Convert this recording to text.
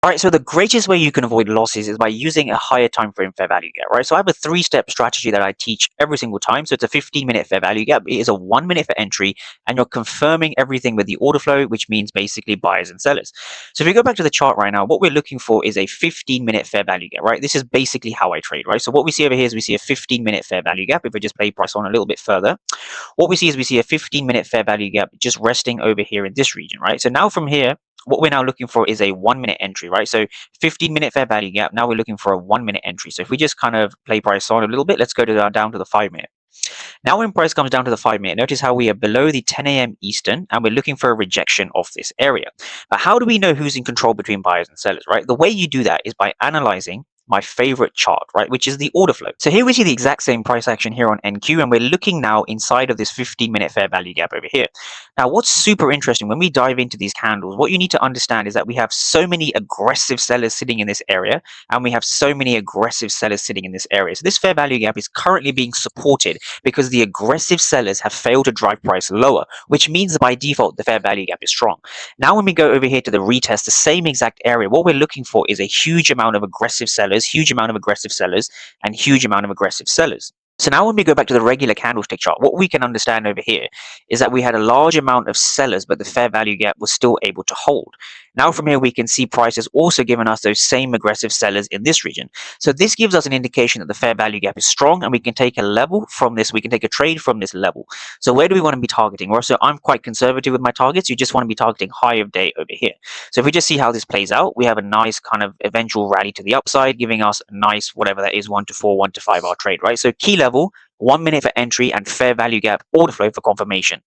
All right, so the greatest way you can avoid losses is by using a higher time frame fair value gap, right? So I have a three-step strategy that I teach every single time. So it's a 15-minute fair value gap. It is a 1 minute for entry, and you're confirming everything with the order flow, which means basically buyers and sellers. So if we go back to the chart right now, what we're looking for is a 15-minute fair value gap, right? This is basically how I trade, right? So what we see over here is we see a 15-minute fair value gap. If we just play price on a little bit further, what we see is we see a 15-minute fair value gap just resting over here in this region, right? So now from here, what we're now looking for is a 1 minute entry, right? So 15-minute fair value gap. Now we're looking for a 1 minute entry. So if we just kind of play price on a little bit, let's go to down to the 5 minute. Now when price comes down to the 5 minute, notice how we are below the 10 a.m. Eastern and we're looking for a rejection of this area. But how do we know who's in control between buyers and sellers, right? The way you do that is by analyzing my favorite chart, right, which is the order flow. So here we see the exact same price action here on NQ, and we're looking now inside of this 15-minute fair value gap over here. Now, what's super interesting when we dive into these candles, what you need to understand is that we have so many aggressive sellers sitting in this area, and we have so many aggressive sellers sitting in this area. So this fair value gap is currently being supported because the aggressive sellers have failed to drive price lower, which means that by default, the fair value gap is strong. Now, when we go over here to the retest, the same exact area, what we're looking for is a huge amount of aggressive sellers, huge amount of aggressive sellers, and huge amount of aggressive sellers. So now when we go back to the regular candlestick chart, what we can understand over here is that we had a large amount of sellers, but the fair value gap was still able to hold. Now from here, we can see prices also giving us those same aggressive sellers in this region. So this gives us an indication that the fair value gap is strong, and we can take a level from this. We can take a trade from this level. So where do we want to be targeting? Well, so I'm quite conservative with my targets. You just want to be targeting high of day over here. So if we just see how this plays out, we have a nice kind of eventual rally to the upside, giving us a nice, whatever that is, 1 to 4, 1 to 5 hour trade, right? So key level, 1 minute for entry, and fair value gap order flow for confirmation.